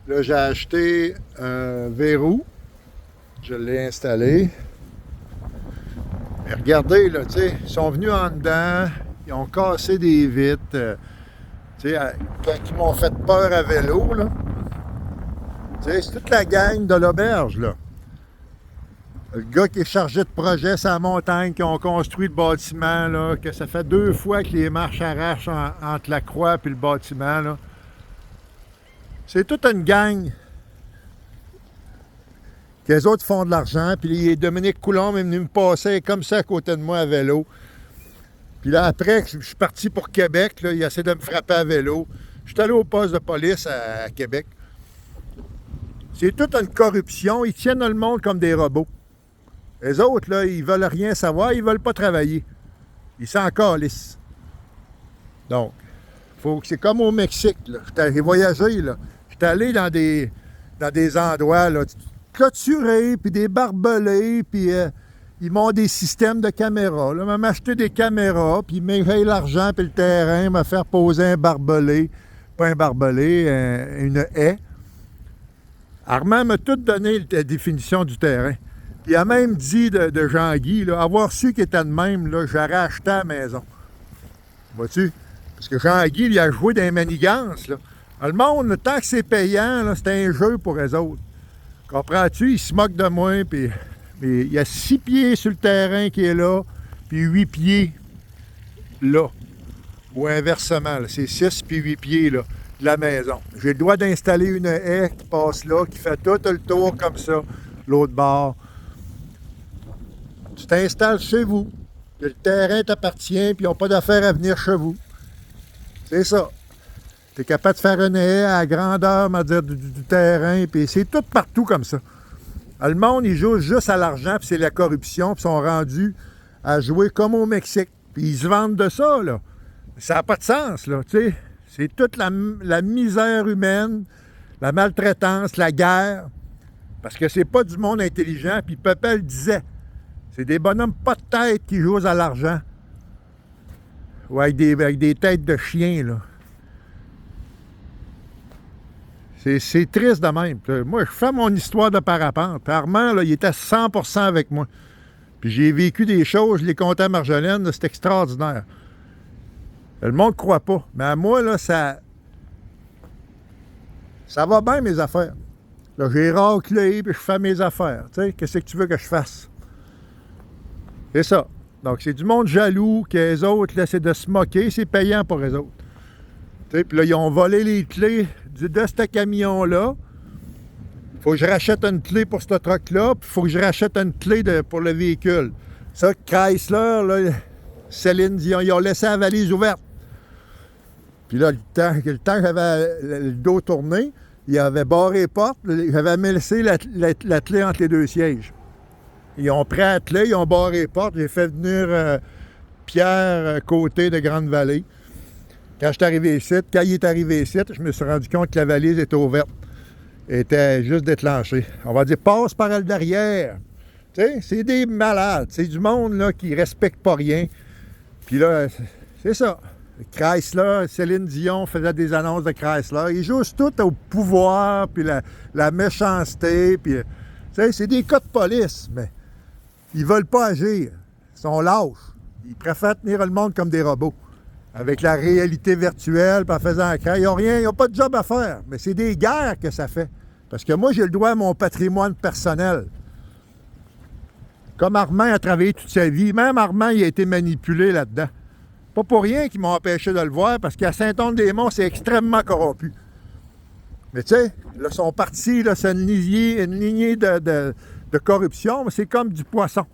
Là, j'ai acheté un verrou. Je l'ai installé. Et regardez, là, tu sais, ils sont venus en dedans. Ils ont cassé des vitres. Tu sais, quand ils m'ont fait peur à vélo, là. Tu sais, c'est toute la gang de l'auberge, là. Le gars qui est chargé de projet, c'est la montagne, qui ont construit le bâtiment, là, que ça fait 2 fois que les marches arrachent entre la croix et le bâtiment, là. C'est toute une gang que les autres font de l'argent. Puis Dominique Coulombe est venu me passer comme ça à côté de moi à vélo. Puis là, après, je suis parti pour Québec. Là, il a essayé de me frapper à vélo. Je suis allé au poste de police à Québec. C'est toute une corruption. Ils tiennent le monde comme des robots. Les autres, là, ils veulent rien savoir. Ils veulent pas travailler. Ils s'en calissent. Donc, c'est comme au Mexique. J'ai voyagé. J'étais allé dans des endroits là, clôturés, puis des barbelés, puis ils m'ont des systèmes de caméras. Là, ils m'ont acheté des caméras, puis ils m'ont l'argent, puis le terrain, m'a fait poser un barbelé. Pas un barbelé, une haie. Armand m'a tout donné la définition du terrain. Puis il a même dit de Jean-Guy, là, avoir su qu'il était de même, là, j'aurais acheté à la maison. Vois-tu? Parce que Jean-Guy, il a joué dans les manigances, là. Le monde, tant que c'est payant, là, c'est un jeu pour eux autres. Comprends-tu? Ils se moquent de moi, puis il y a 6 pieds sur le terrain qui est là, puis 8 pieds là. Ou inversement, là. C'est 6 puis 8 pieds là, de la maison. J'ai le droit d'installer une haie qui passe là, qui fait tout le tour comme ça, l'autre bord. Tu t'installes chez vous. Le terrain t'appartient, puis ils n'ont pas d'affaire à venir chez vous. C'est ça. Tu es capable de faire une haie à la grandeur, du terrain, puis c'est tout partout comme ça. Le monde, ils jouent juste à l'argent, puis c'est la corruption, puis ils sont rendus à jouer comme au Mexique. Puis ils se vendent de ça, là. Ça n'a pas de sens, là, tu sais. C'est toute la misère humaine, la maltraitance, la guerre. Parce que c'est pas du monde intelligent, puis Pepel disait, c'est des bonhommes pas de tête qui jouent à l'argent. Ou avec des têtes de chiens, là. C'est triste de même. Moi, je fais mon histoire de parapente. Armand, là, il était 100% avec moi. Puis j'ai vécu des choses, je les comptais à Marjolaine, c'est extraordinaire. Le monde ne croit pas. Mais à moi, là, ça va bien, mes affaires. Là, j'ai raclé, puis je fais mes affaires. Tu sais, qu'est-ce que tu veux que je fasse? C'est ça. Donc, c'est du monde jaloux, que les autres, là, c'est de se moquer, c'est payant pour les autres. Tu sais, puis là, ils ont volé les clés de ce camion-là. Il faut que je rachète une clé pour ce truck-là, puis il faut que je rachète une clé pour le véhicule. Ça, Chrysler, là, Céline Dion, ils ont laissé la valise ouverte. Puis là, le temps que j'avais le dos tourné, ils avaient barré les portes, j'avais laissé la clé entre les deux sièges. Ils ont pris la clé, ils ont barré les portes, j'ai fait venir Pierre Côté de Grande-Vallée. Quand je suis arrivé ici, quand il est arrivé ici, je me suis rendu compte que la valise était ouverte. Elle était juste déclenchée. On va dire, passe par le derrière. Tu sais, c'est des malades. C'est du monde là, qui ne respecte pas rien. Puis là, c'est ça. Chrysler, Céline Dion faisait des annonces de Chrysler. Ils jouent tout au pouvoir, puis la méchanceté. Puis, tu sais, c'est des cas de police, mais ils veulent pas agir. Ils sont lâches. Ils préfèrent tenir le monde comme des robots. Avec la réalité virtuelle, puis en faisant un craie. Ils n'ont rien, ils n'ont pas de job à faire. Mais c'est des guerres que ça fait. Parce que moi, j'ai le droit à mon patrimoine personnel. Comme Armand a travaillé toute sa vie. Même Armand, il a été manipulé là-dedans. Pas pour rien qu'ils m'ont empêché de le voir, parce qu'à Saint-Anne-des-Monts, c'est extrêmement corrompu. Mais tu sais, là, son parti, là, c'est une lignée de corruption, mais c'est comme du poisson.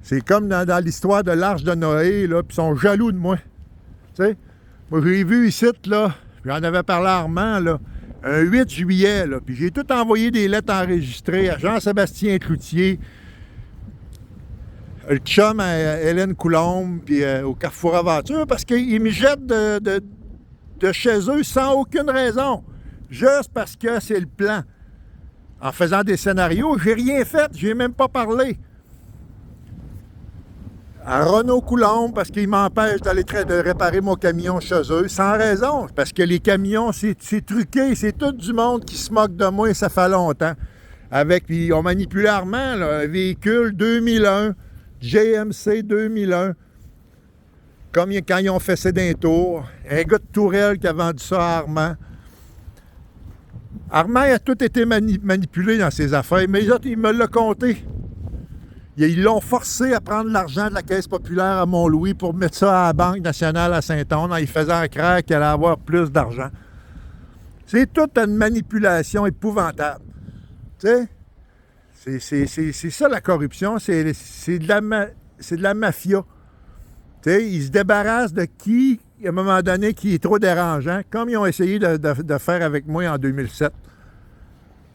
C'est comme dans l'histoire de l'Arche de Noé, là, puis ils sont jaloux de moi. Tu sais, moi, j'ai vu ici, là, j'en avais parlé à Armand, là, un 8 juillet, là, puis j'ai tout envoyé des lettres enregistrées à Jean-Sébastien Cloutier, le chum à Hélène Coulombe, puis au Carrefour Aventure, parce qu'ils me jettent de chez eux sans aucune raison. Juste parce que c'est le plan. En faisant des scénarios, j'ai rien fait, j'ai même pas parlé. à Renault-Coulombe parce qu'ils m'empêchent d'aller de réparer mon camion chez eux, sans raison, parce que les camions, c'est truqué, c'est tout du monde qui se moque de moi, ça fait longtemps. Puis ils ont manipulé Armand, là, un véhicule 2001, GMC 2001, comme quand ils ont fait ça d'un tour, un gars de Tourelle qui a vendu ça à Armand. Armand a tout été manipulé dans ses affaires, mais les autres, il me l'a compté. Ils l'ont forcé à prendre l'argent de la Caisse populaire à Mont-Louis pour mettre ça à la Banque nationale à Saint-Onge en lui faisant croire qu'elle allait avoir plus d'argent. C'est toute une manipulation épouvantable. Tu sais, c'est ça la corruption, c'est de la mafia. Tu sais, ils se débarrassent de qui, à un moment donné, qui est trop dérangeant, comme ils ont essayé de faire avec moi en 2007.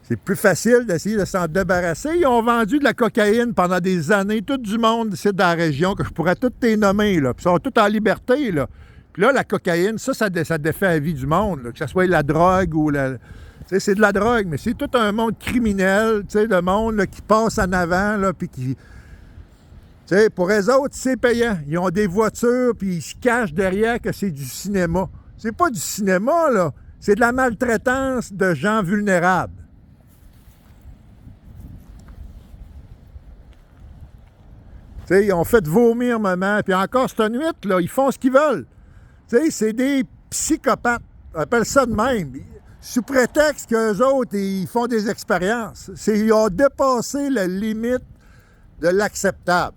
C'est plus facile d'essayer de s'en débarrasser. Ils ont vendu de la cocaïne pendant des années, tout du monde ici dans la région, que je pourrais toutes les nommer, là. Puis ils sont tous en liberté, là. Puis là, la cocaïne, ça défait la vie du monde, là. Que ce soit la drogue ou la... Tu sais, c'est de la drogue, mais c'est tout un monde criminel, tu sais, le monde là, qui passe en avant, là, puis qui... Tu sais, pour eux autres, c'est payant. Ils ont des voitures, puis ils se cachent derrière que c'est du cinéma. C'est pas du cinéma, là. C'est de la maltraitance de gens vulnérables. Tu sais, ils ont fait vomir maman, puis encore cette nuit, là, ils font ce qu'ils veulent. Tu sais, c'est des psychopathes. On appelle ça de même. Sous prétexte qu'eux autres, ils font des expériences. Ils ont dépassé la limite de l'acceptable.